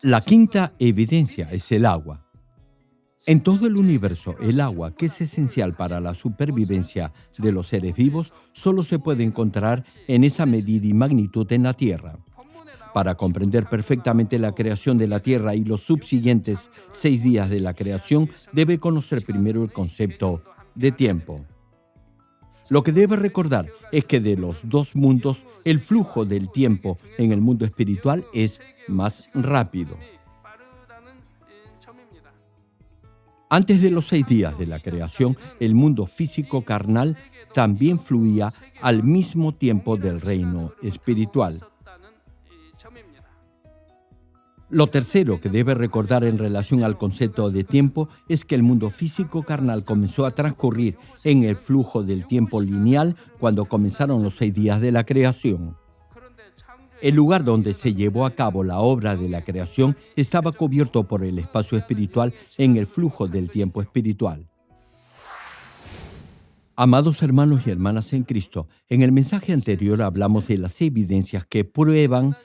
La quinta evidencia es el agua. En todo el universo, el agua, que es esencial para la supervivencia de los seres vivos, solo se puede encontrar en esa medida y magnitud en la Tierra. Para comprender perfectamente la creación de la Tierra y los subsiguientes 6 días de la creación, debe conocer primero el concepto de tiempo. Lo que debe recordar es que de los dos mundos, el flujo del tiempo en el mundo espiritual es más rápido. Antes de los 6 días de la creación, el mundo físico carnal también fluía al mismo tiempo del reino espiritual. Lo tercero que debe recordar en relación al concepto de tiempo es que el mundo físico carnal comenzó a transcurrir en el flujo del tiempo lineal cuando comenzaron los 6 días de la creación. El lugar donde se llevó a cabo la obra de la creación estaba cubierto por el espacio espiritual en el flujo del tiempo espiritual. Amados hermanos y hermanas en Cristo, en el mensaje anterior hablamos de las evidencias que prueban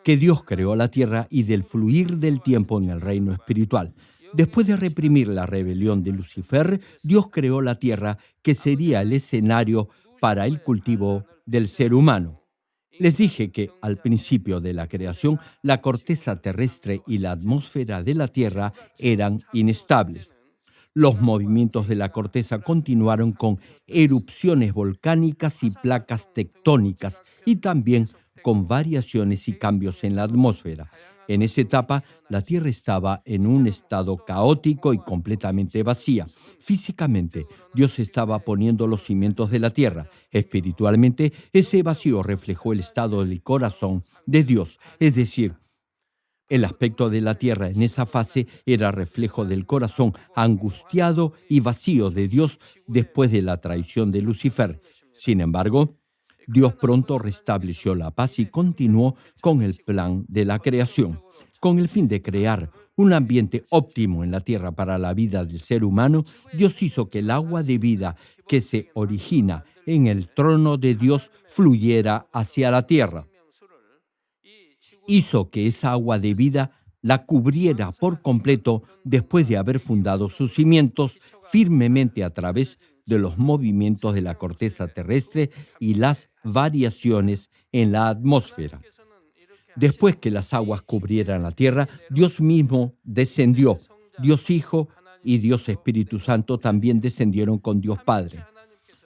que Dios creó la tierra y del fluir del tiempo en el reino espiritual. Después de reprimir la rebelión de Lucifer, Dios creó la tierra, que sería el escenario para el cultivo del ser humano. Les dije que al principio de la creación, la corteza terrestre y la atmósfera de la tierra eran inestables. Los movimientos de la corteza continuaron con erupciones volcánicas y placas tectónicas, y también con variaciones y cambios en la atmósfera. En esa etapa, la Tierra estaba en un estado caótico y completamente vacía. Físicamente, Dios estaba poniendo los cimientos de la Tierra. Espiritualmente, ese vacío reflejó el estado del corazón de Dios, es decir, el aspecto de la tierra en esa fase era reflejo del corazón angustiado y vacío de Dios después de la traición de Lucifer. Sin embargo, Dios pronto restableció la paz y continuó con el plan de la creación. Con el fin de crear un ambiente óptimo en la tierra para la vida del ser humano, Dios hizo que el agua de vida que se origina en el trono de Dios fluyera hacia la tierra. Hizo que esa agua de vida la cubriera por completo después de haber fundado sus cimientos firmemente a través de los movimientos de la corteza terrestre y las variaciones en la atmósfera. Después que las aguas cubrieran la tierra, Dios mismo descendió. Dios Hijo y Dios Espíritu Santo también descendieron con Dios Padre.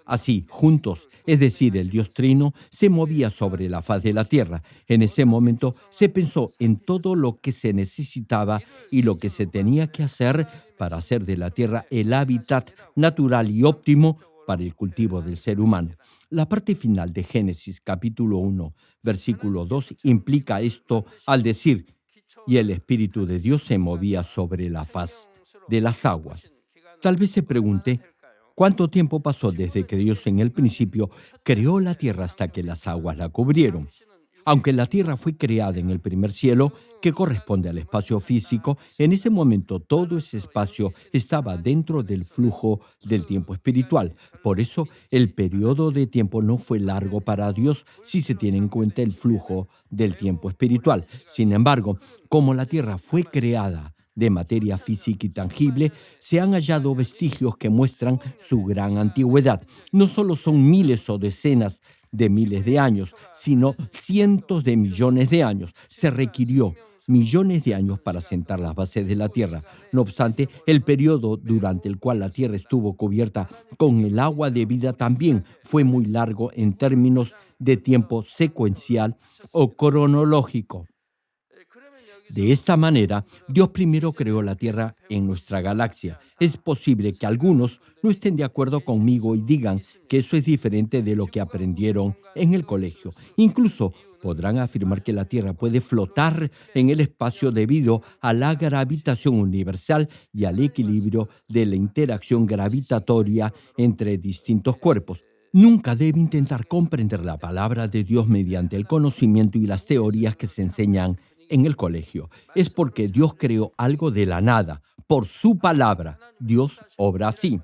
Así, juntos, es decir, el Dios Trino, se movía sobre la faz de la tierra. En ese momento se pensó en todo lo que se necesitaba y lo que se tenía que hacer para hacer de la tierra el hábitat natural y óptimo para el cultivo del ser humano. La parte final de Génesis capítulo 1, versículo 2, implica esto al decir, y el Espíritu de Dios se movía sobre la faz de las aguas. Tal vez se pregunte, ¿cuánto tiempo pasó desde que Dios en el principio creó la tierra hasta que las aguas la cubrieron? Aunque la tierra fue creada en el primer cielo, que corresponde al espacio físico, en ese momento todo ese espacio estaba dentro del flujo del tiempo espiritual. Por eso, el periodo de tiempo no fue largo para Dios si se tiene en cuenta el flujo del tiempo espiritual. Sin embargo, como la tierra fue creada de materia física y tangible, se han hallado vestigios que muestran su gran antigüedad. No solo son miles o decenas de miles de años, sino cientos de millones de años. Se requirió millones de años para sentar las bases de la Tierra. No obstante, el periodo durante el cual la Tierra estuvo cubierta con el agua de vida también fue muy largo en términos de tiempo secuencial o cronológico. De esta manera, Dios primero creó la Tierra en nuestra galaxia. Es posible que algunos no estén de acuerdo conmigo y digan que eso es diferente de lo que aprendieron en el colegio. Incluso podrán afirmar que la Tierra puede flotar en el espacio debido a la gravitación universal y al equilibrio de la interacción gravitatoria entre distintos cuerpos. Nunca debe intentar comprender la palabra de Dios mediante el conocimiento y las teorías que se enseñan en el colegio. Es porque Dios creó algo de la nada. Por su palabra, Dios obra así.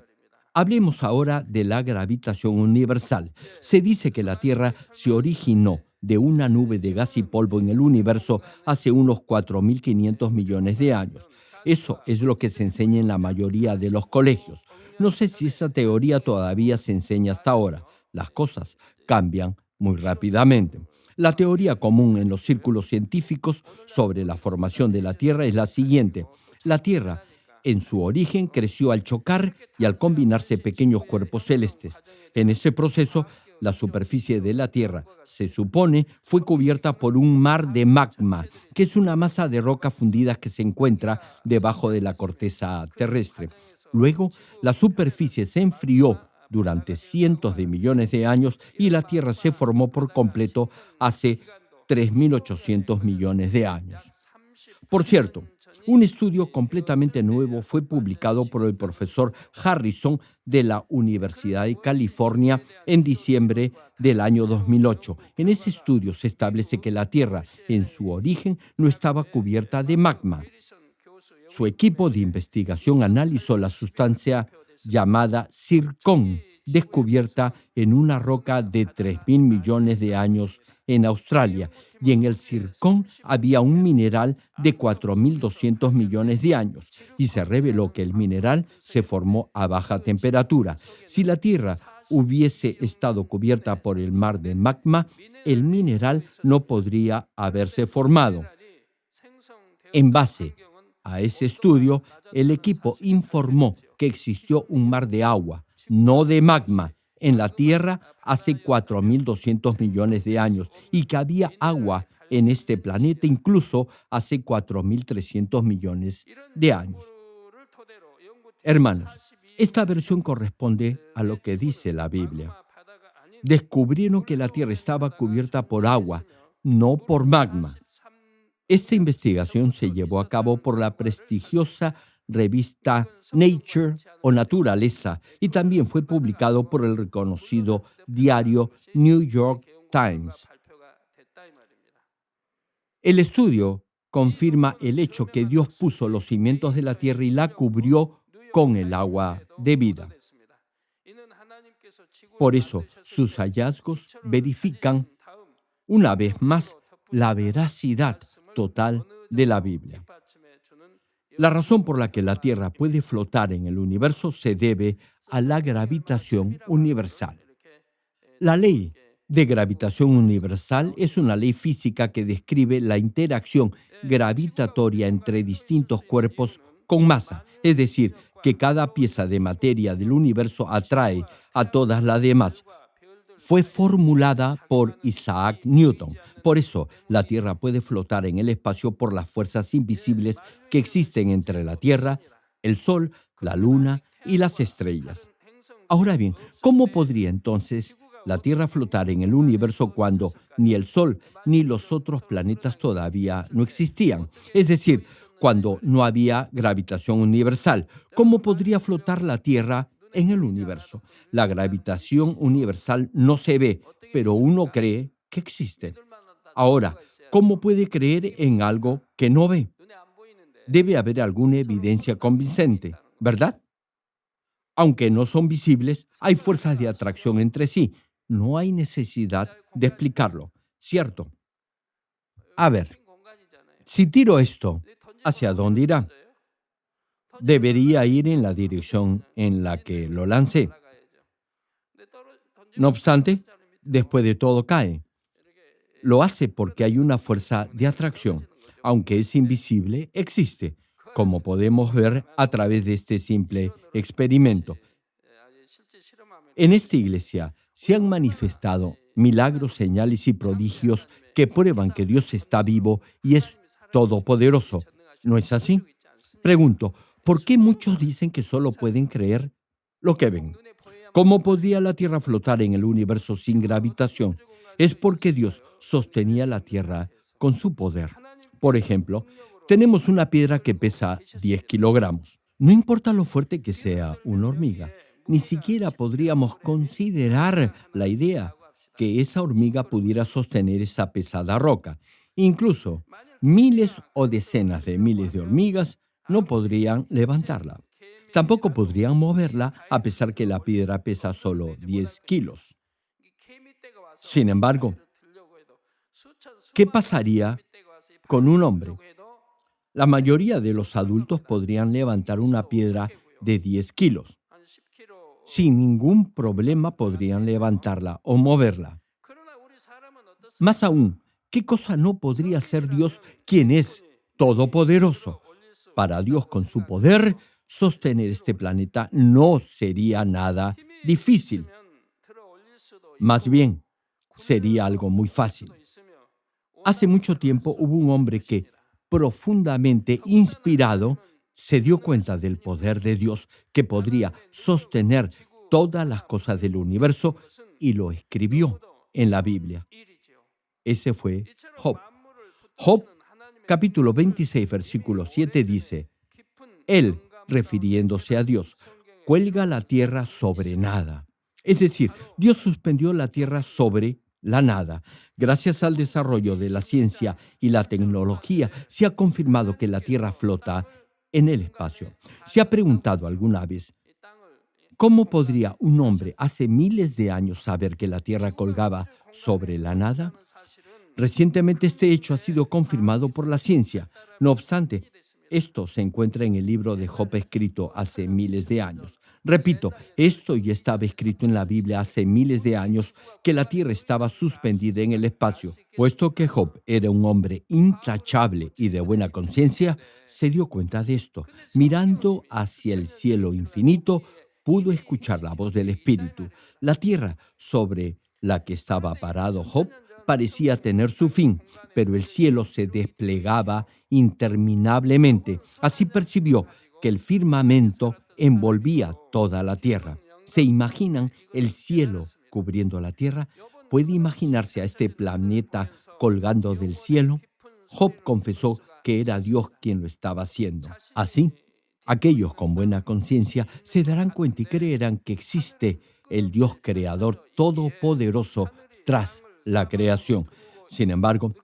Hablemos ahora de la gravitación universal. Se dice que la Tierra se originó de una nube de gas y polvo en el universo hace unos 4.500 millones de años. Eso es lo que se enseña en la mayoría de los colegios. No sé si esa teoría todavía se enseña hasta ahora. Las cosas cambian muy rápidamente. La teoría común en los círculos científicos sobre la formación de la Tierra es la siguiente. La Tierra, en su origen, creció al chocar y al combinarse pequeños cuerpos celestes. En ese proceso, la superficie de la Tierra, se supone, fue cubierta por un mar de magma, que es una masa de roca fundida que se encuentra debajo de la corteza terrestre. Luego, la superficie se enfrió durante cientos de millones de años y la Tierra se formó por completo hace 3.800 millones de años. Por cierto, un estudio completamente nuevo fue publicado por el profesor Harrison de la Universidad de California en diciembre del año 2008. En ese estudio se establece que la Tierra, en su origen, no estaba cubierta de magma. Su equipo de investigación analizó la sustancia llamada zircón, descubierta en una roca de 3.000 millones de años en Australia, y en el zircón había un mineral de 4.200 millones de años, y se reveló que el mineral se formó a baja temperatura. Si la Tierra hubiese estado cubierta por el mar de magma, el mineral no podría haberse formado. En base a ese estudio, el equipo informó que existió un mar de agua, no de magma, en la Tierra hace 4.200 millones de años y que había agua en este planeta incluso hace 4.300 millones de años. Hermanos, esta versión corresponde a lo que dice la Biblia. Descubrieron que la Tierra estaba cubierta por agua, no por magma. Esta investigación se llevó a cabo por la prestigiosa revista Nature o Naturaleza y también fue publicado por el reconocido diario New York Times. El estudio confirma el hecho que Dios puso los cimientos de la tierra y la cubrió con el agua de vida. Por eso, sus hallazgos verifican una vez más la veracidad total de la Biblia. La razón por la que la Tierra puede flotar en el universo se debe a la gravitación universal. La ley de gravitación universal es una ley física que describe la interacción gravitatoria entre distintos cuerpos con masa, es decir, que cada pieza de materia del universo atrae a todas las demás. Fue formulada por Isaac Newton. Por eso, la Tierra puede flotar en el espacio por las fuerzas invisibles que existen entre la Tierra, el Sol, la Luna y las estrellas. Ahora bien, ¿cómo podría entonces la Tierra flotar en el universo cuando ni el Sol ni los otros planetas todavía no existían? Es decir, cuando no había gravitación universal. ¿Cómo podría flotar la Tierra en el universo? La gravitación universal no se ve, pero uno cree que existe. Ahora, ¿cómo puede creer en algo que no ve? Debe haber alguna evidencia convincente, ¿verdad? Aunque no son visibles, hay fuerzas de atracción entre sí. No hay necesidad de explicarlo, ¿cierto? A ver, si tiro esto, ¿hacia dónde irá? Debería ir en la dirección en la que lo lancé. No obstante, después de todo cae. Lo hace porque hay una fuerza de atracción. Aunque es invisible, existe, como podemos ver a través de este simple experimento. En esta iglesia se han manifestado milagros, señales y prodigios que prueban que Dios está vivo y es todopoderoso. ¿No es así? Pregunto, ¿por qué muchos dicen que solo pueden creer lo que ven? ¿Cómo podría la Tierra flotar en el universo sin gravitación? Es porque Dios sostenía la Tierra con su poder. Por ejemplo, tenemos una piedra que pesa 10 kilogramos. No importa lo fuerte que sea una hormiga, ni siquiera podríamos considerar la idea que esa hormiga pudiera sostener esa pesada roca. Incluso miles o decenas de miles de hormigas no podrían levantarla. Tampoco podrían moverla a pesar que la piedra pesa solo 10 kilos. Sin embargo, ¿Qué pasaría con un hombre? La mayoría de los adultos podrían levantar una piedra de 10 kilos. Sin ningún problema podrían levantarla o moverla. Más aún, ¿qué cosa no podría hacer Dios, quien es todopoderoso? Para Dios, con su poder, sostener este planeta no sería nada difícil. Más bien, sería algo muy fácil. Hace mucho tiempo hubo un hombre que, profundamente inspirado, se dio cuenta del poder de Dios que podría sostener todas las cosas del universo y lo escribió en la Biblia. Ese fue Job. Job, capítulo 26, versículo 7 dice, Él, refiriéndose a Dios, cuelga la tierra sobre nada. Es decir, Dios suspendió la tierra sobre la nada. Gracias al desarrollo de la ciencia y la tecnología, se ha confirmado que la tierra flota en el espacio. ¿Se ha preguntado alguna vez cómo podría un hombre hace miles de años saber que la tierra colgaba sobre la nada? Recientemente este hecho ha sido confirmado por la ciencia. No obstante, esto se encuentra en el libro de Job escrito hace miles de años. Repito, esto ya estaba escrito en la Biblia hace miles de años, que la tierra estaba suspendida en el espacio. Puesto que Job era un hombre intachable y de buena conciencia, se dio cuenta de esto. Mirando hacia el cielo infinito, pudo escuchar la voz del Espíritu. La tierra sobre la que estaba parado Job parecía tener su fin, pero el cielo se desplegaba interminablemente. Así percibió que el firmamento envolvía toda la tierra. ¿Se imaginan el cielo cubriendo la tierra? ¿Puede imaginarse a este planeta colgando del cielo? Job confesó que era Dios quien lo estaba haciendo. Así, aquellos con buena conciencia se darán cuenta y creerán que existe el Dios creador todopoderoso tras la creación. Sin embargo,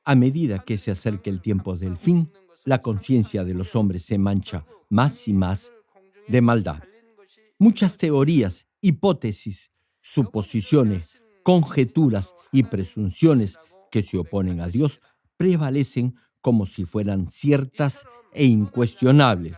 a medida que se acerca el tiempo del fin, la conciencia de los hombres se mancha más y más de maldad. Muchas teorías, hipótesis, suposiciones, conjeturas y presunciones que se oponen a Dios prevalecen como si fueran ciertas e incuestionables.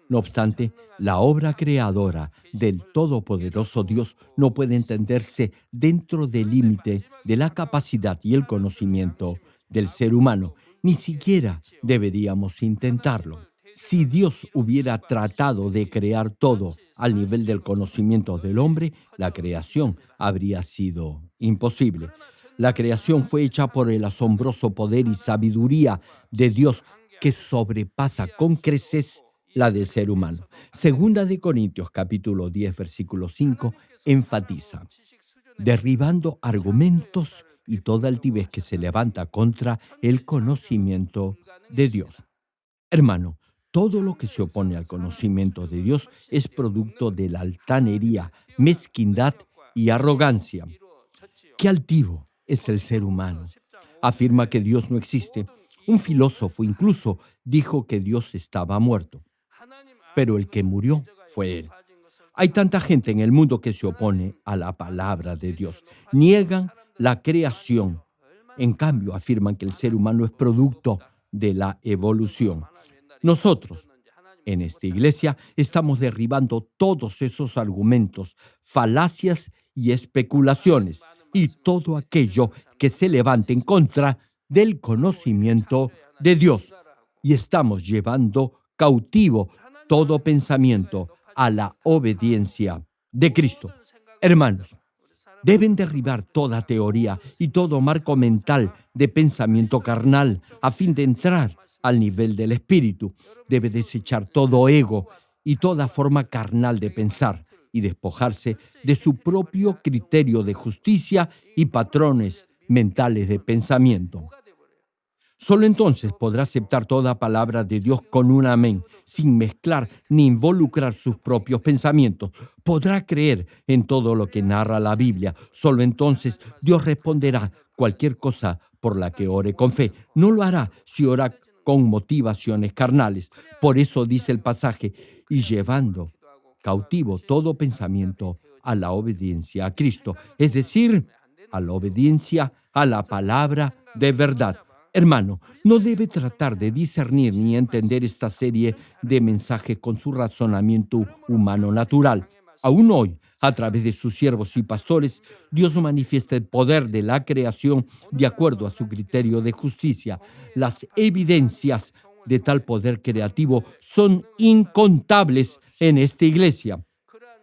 No obstante, la obra creadora del Todopoderoso Dios no puede entenderse dentro del límite de la capacidad y el conocimiento del ser humano. Ni siquiera deberíamos intentarlo. Si Dios hubiera tratado de crear todo al nivel del conocimiento del hombre, la creación habría sido imposible. La creación fue hecha por el asombroso poder y sabiduría de Dios que sobrepasa con creces la del ser humano. Segunda de Corintios capítulo 10 versículo 5 enfatiza, derribando argumentos y toda altivez que se levanta contra el conocimiento de Dios. Hermano, todo lo que se opone al conocimiento de Dios es producto de la altanería, mezquindad y arrogancia. Qué altivo es el ser humano. Afirma que Dios no existe. Un filósofo incluso dijo que Dios estaba muerto, pero el que murió fue Él. Hay tanta gente en el mundo que se opone a la palabra de Dios. Niegan la creación. En cambio, afirman que el ser humano es producto de la evolución. Nosotros, en esta iglesia, estamos derribando todos esos argumentos, falacias y especulaciones, y todo aquello que se levante en contra del conocimiento de Dios. Y estamos llevando cautivo todo pensamiento a la obediencia de Cristo. Hermanos, deben derribar toda teoría y todo marco mental de pensamiento carnal a fin de entrar al nivel del espíritu. Debe desechar todo ego y toda forma carnal de pensar y despojarse de su propio criterio de justicia y patrones mentales de pensamiento. Solo entonces podrá aceptar toda palabra de Dios con un amén, sin mezclar ni involucrar sus propios pensamientos. Podrá creer en todo lo que narra la Biblia. Solo entonces Dios responderá cualquier cosa por la que ore con fe. No lo hará si ora con motivaciones carnales. Por eso dice el pasaje, y llevando cautivo todo pensamiento a la obediencia a Cristo, es decir, a la obediencia a la palabra De verdad, hermano, no debe tratar de discernir ni entender esta serie de mensajes con su razonamiento humano natural. Aún hoy, a través de sus siervos y pastores, Dios manifiesta el poder de la creación de acuerdo a su criterio de justicia. Las evidencias de tal poder creativo son incontables en esta iglesia.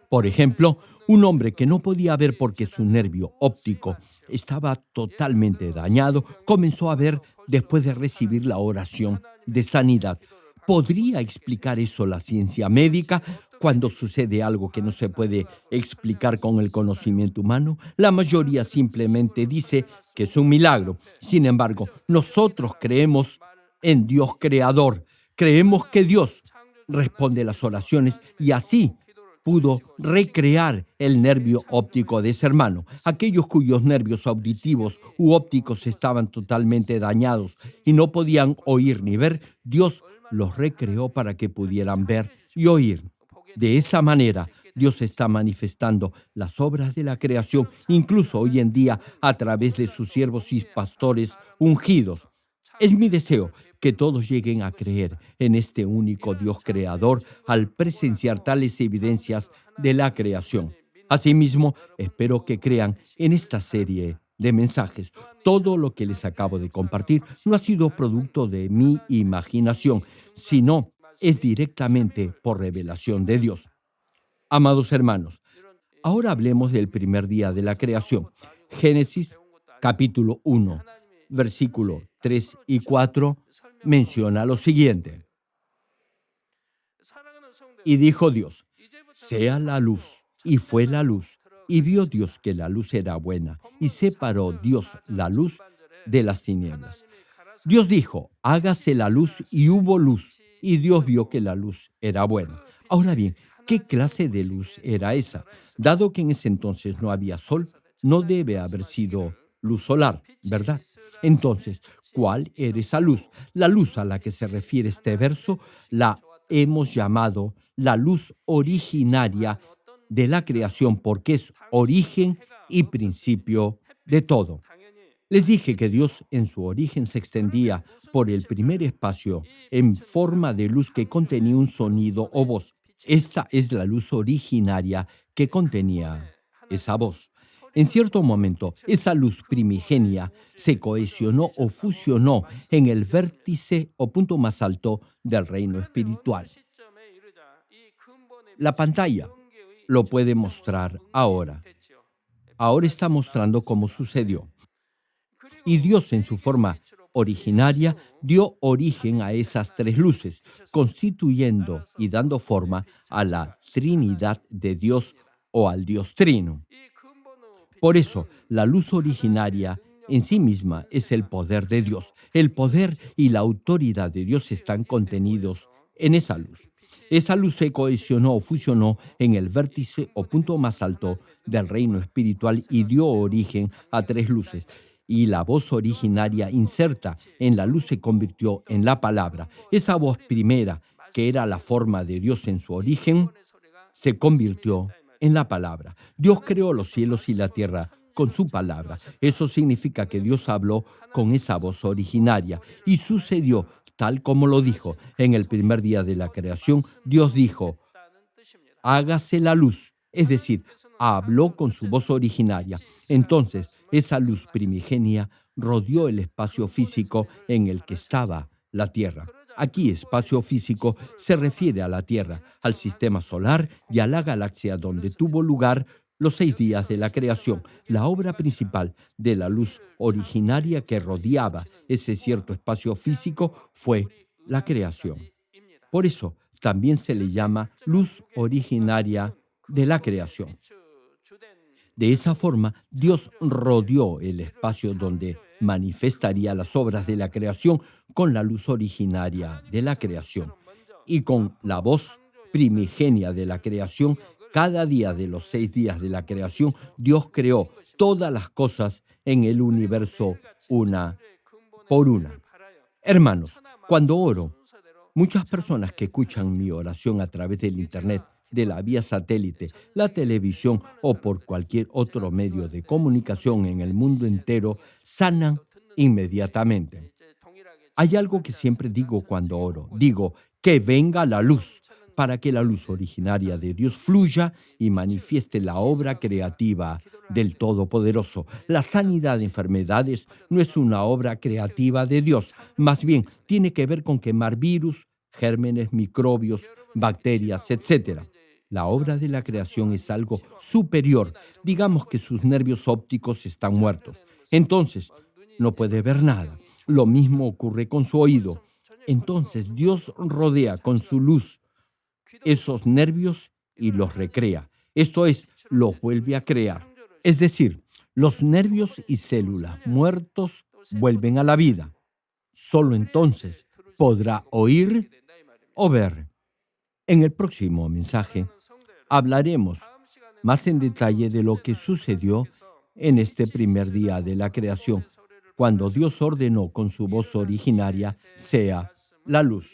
Por ejemplo, un hombre que no podía ver porque su nervio óptico estaba totalmente dañado, comenzó a ver después de recibir la oración de sanidad. ¿Podría explicar eso la ciencia médica? Cuando sucede algo que no se puede explicar con el conocimiento humano, la mayoría simplemente dice que es un milagro. Sin embargo, nosotros creemos en Dios creador. Creemos que Dios responde las oraciones y así pudo recrear el nervio óptico de ese hermano. Aquellos cuyos nervios auditivos u ópticos estaban totalmente dañados y no podían oír ni ver, Dios los recreó para que pudieran ver y oír. De esa manera, Dios está manifestando las obras de la creación, incluso hoy en día, a través de sus siervos y pastores ungidos. Es mi deseo que todos lleguen a creer en este único Dios creador al presenciar tales evidencias de la creación. Asimismo, espero que crean en esta serie de mensajes. Todo lo que les acabo de compartir no ha sido producto de mi imaginación, sino es directamente por revelación de Dios. Amados hermanos, ahora hablemos del primer día de la creación. Génesis capítulo 1, versículo 3 y 4 menciona lo siguiente. Y dijo Dios, sea la luz, y fue la luz. Y vio Dios que la luz era buena, y separó Dios la luz de las tinieblas. Dios dijo, hágase la luz, y hubo luz, y Dios vio que la luz era buena. Ahora bien, ¿qué clase de luz era esa? Dado que en ese entonces no había sol, no debe haber sido luz solar, ¿verdad? Entonces, ¿cuál era esa luz? La luz a la que se refiere este verso la hemos llamado la luz originaria de la creación porque es origen y principio de todo. Les dije que Dios en su origen se extendía por el primer espacio en forma de luz que contenía un sonido o voz. Esta es la luz originaria que contenía esa voz. En cierto momento, esa luz primigenia se cohesionó o fusionó en el vértice o punto más alto del reino espiritual. La pantalla lo puede mostrar ahora. Ahora está mostrando cómo sucedió. Y Dios en su forma originaria dio origen a esas tres luces, constituyendo y dando forma a la Trinidad de Dios o al Dios Trino. Por eso, la luz originaria en sí misma es el poder de Dios. El poder y la autoridad de Dios están contenidos en esa luz. Esa luz se cohesionó o fusionó en el vértice o punto más alto del reino espiritual y dio origen a tres luces. Y la voz originaria inserta en la luz se convirtió en la palabra. Esa voz primera, que era la forma de Dios en su origen, se convirtió en la palabra. Dios creó los cielos y la tierra con su palabra. Eso significa que Dios habló con esa voz originaria y sucedió tal como lo dijo. En el primer día de la creación, Dios dijo, hágase la luz, es decir, habló con su voz originaria. Entonces, esa luz primigenia rodeó el espacio físico en el que estaba la tierra. Aquí, espacio físico se refiere a la Tierra, al sistema solar y a la galaxia donde tuvo lugar los 6 días de la creación. La obra principal de la luz originaria que rodeaba ese cierto espacio físico fue la creación. Por eso también se le llama luz originaria de la creación. De esa forma, Dios rodeó el espacio donde manifestaría las obras de la creación con la luz originaria de la creación y con la voz primigenia de la creación. Cada día de los 6 días de la creación, Dios creó todas las cosas en el universo una por una. Hermanos, cuando oro, muchas personas que escuchan mi oración a través del Internet, de la vía satélite, la televisión o por cualquier otro medio de comunicación en el mundo entero, sanan inmediatamente. Hay algo que siempre digo cuando oro. Digo, que venga la luz, para que la luz originaria de Dios fluya y manifieste la obra creativa del Todopoderoso. La sanidad de enfermedades no es una obra creativa de Dios, más bien tiene que ver con quemar virus, gérmenes, microbios, bacterias, etcétera. La obra de la creación es algo superior. Digamos que sus nervios ópticos están muertos. Entonces, no puede ver nada. Lo mismo ocurre con su oído. Entonces, Dios rodea con su luz esos nervios y los recrea. Esto es, los vuelve a crear. Es decir, los nervios y células muertos vuelven a la vida. Solo entonces podrá oír o ver. En el próximo mensaje hablaremos más en detalle de lo que sucedió en este primer día de la creación, cuando Dios ordenó con su voz originaria sea la luz.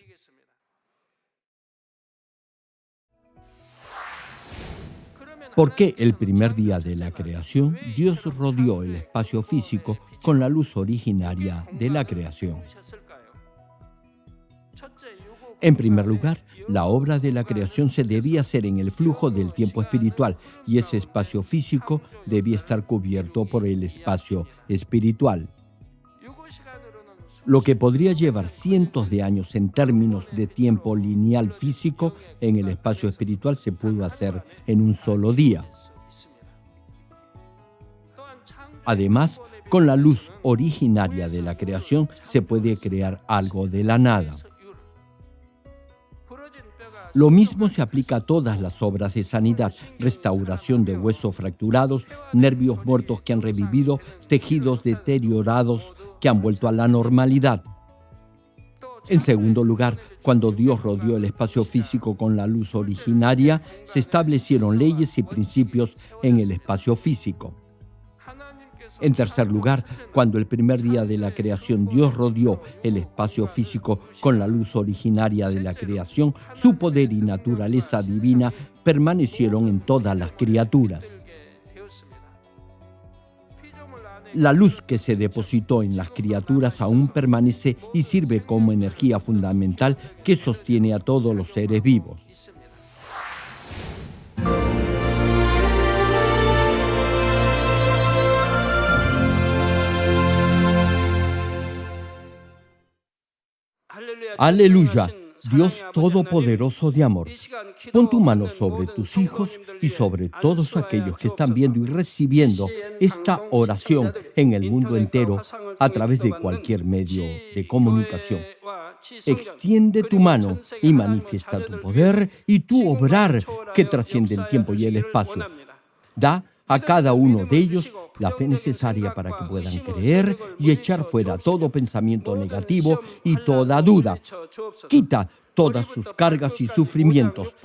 ¿Por qué el primer día de la creación Dios rodeó el espacio físico con la luz originaria de la creación? En primer lugar, la obra de la creación se debía hacer en el flujo del tiempo espiritual y ese espacio físico debía estar cubierto por el espacio espiritual. Lo que podría llevar cientos de años en términos de tiempo lineal físico en el espacio espiritual se pudo hacer en un solo día. Además, con la luz originaria de la creación se puede crear algo de la nada. Lo mismo se aplica a todas las obras de sanidad: restauración de huesos fracturados, nervios muertos que han revivido, tejidos deteriorados que han vuelto a la normalidad. En segundo lugar, cuando Dios rodeó el espacio físico con la luz originaria, se establecieron leyes y principios en el espacio físico. En tercer lugar, cuando el primer día de la creación Dios rodeó el espacio físico con la luz originaria de la creación, su poder y naturaleza divina permanecieron en todas las criaturas. La luz que se depositó en las criaturas aún permanece y sirve como energía fundamental que sostiene a todos los seres vivos. Aleluya, Dios Todopoderoso de amor. Pon tu mano sobre tus hijos y sobre todos aquellos que están viendo y recibiendo esta oración en el mundo entero a través de cualquier medio de comunicación. Extiende tu mano y manifiesta tu poder y tu obrar que trasciende el tiempo y el espacio. Da a cada uno de ellos la fe necesaria para que puedan creer y echar fuera todo pensamiento negativo y toda duda. Quita todas sus cargas y sufrimientos.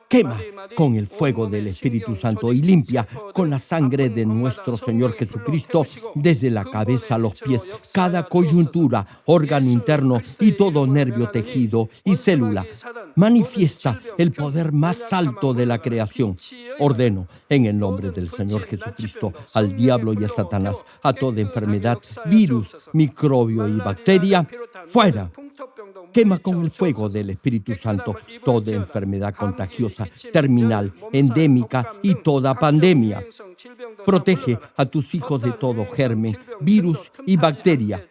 Quema con el fuego del Espíritu Santo y limpia con la sangre de nuestro Señor Jesucristo desde la cabeza a los pies cada coyuntura, órgano interno y todo nervio, tejido y célula. Manifiesta el poder más alto de la creación. Ordeno en el nombre del Señor Jesucristo al diablo y a Satanás, a toda enfermedad, virus, microbio y bacteria, fuera. Quema con el fuego del Espíritu Santo toda enfermedad contagiosa, terminal, endémica y toda pandemia. Protege a tus hijos de todo germen, virus y bacteria.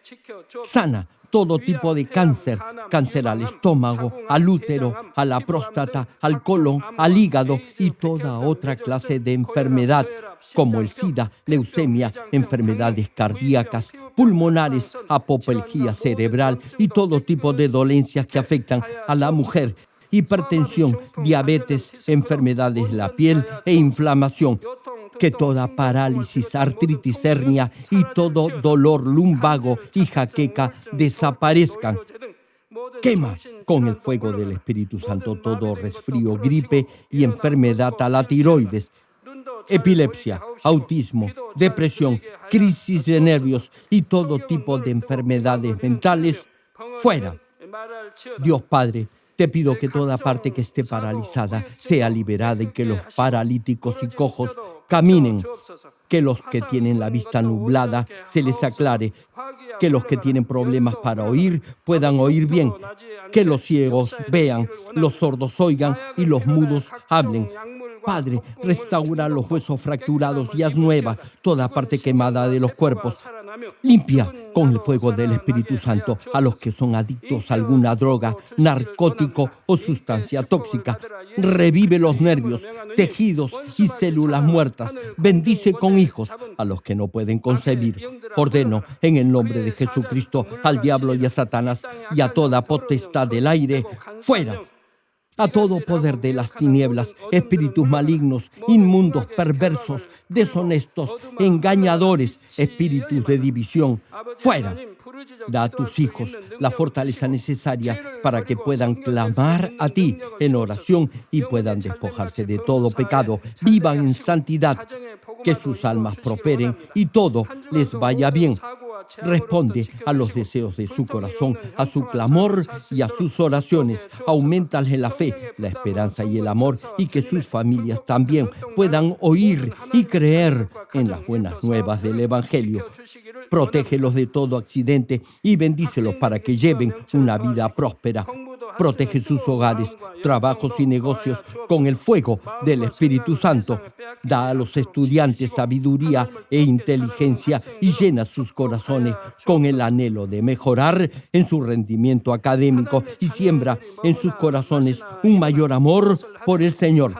Sana todo tipo de cáncer, cáncer al estómago, al útero, a la próstata, al colon, al hígado y toda otra clase de enfermedad, como el SIDA, leucemia, enfermedades cardíacas, pulmonares, apoplejía cerebral y todo tipo de dolencias que afectan a la mujer, hipertensión, diabetes, enfermedades de la piel e inflamación. Que toda parálisis, artritis, hernia y todo dolor lumbago y jaqueca desaparezcan. Quema con el fuego del Espíritu Santo todo resfrío, gripe y enfermedad a la tiroides, epilepsia, autismo, depresión, crisis de nervios y todo tipo de enfermedades mentales, fuera. Dios Padre, te pido que toda parte que esté paralizada sea liberada y que los paralíticos y cojos caminen, que los que tienen la vista nublada se les aclare, que los que tienen problemas para oír puedan oír bien, que los ciegos vean, los sordos oigan y los mudos hablen. Padre, restaura los huesos fracturados y haz nueva toda parte quemada de los cuerpos. Limpia con el fuego del Espíritu Santo a los que son adictos a alguna droga, narcótico o sustancia tóxica. Revive los nervios, tejidos y células muertas. Bendice con hijos a los que no pueden concebir. Ordeno en el nombre de Jesucristo al diablo y a Satanás y a toda potestad del aire, fuera. A todo poder de las tinieblas, espíritus malignos, inmundos, perversos, deshonestos, engañadores, espíritus de división, fuera. Da a tus hijos la fortaleza necesaria para que puedan clamar a ti en oración y puedan despojarse de todo pecado, vivan en santidad, que sus almas prosperen y todo les vaya bien. Responde a los deseos de su corazón, a su clamor y a sus oraciones. Auméntale la fe, la esperanza y el amor, y que sus familias también puedan oír y creer en las buenas nuevas del Evangelio. Protégelos de todo accidente y bendícelos para que lleven una vida próspera. Protege sus hogares, trabajos y negocios con el fuego del Espíritu Santo. Da a los estudiantes sabiduría e inteligencia y llena sus corazones con el anhelo de mejorar en su rendimiento académico y siembra en sus corazones un mayor amor por el Señor.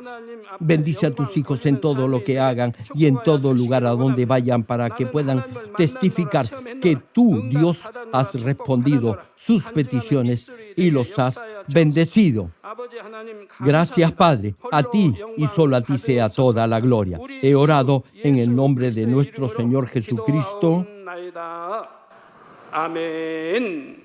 Bendice a tus hijos en todo lo que hagan y en todo lugar a donde vayan para que puedan testificar que tú, Dios, has respondido sus peticiones y los has bendecido. Gracias, Padre. A ti y solo a ti sea toda la gloria. He orado en el nombre de nuestro Señor Jesucristo. Amén.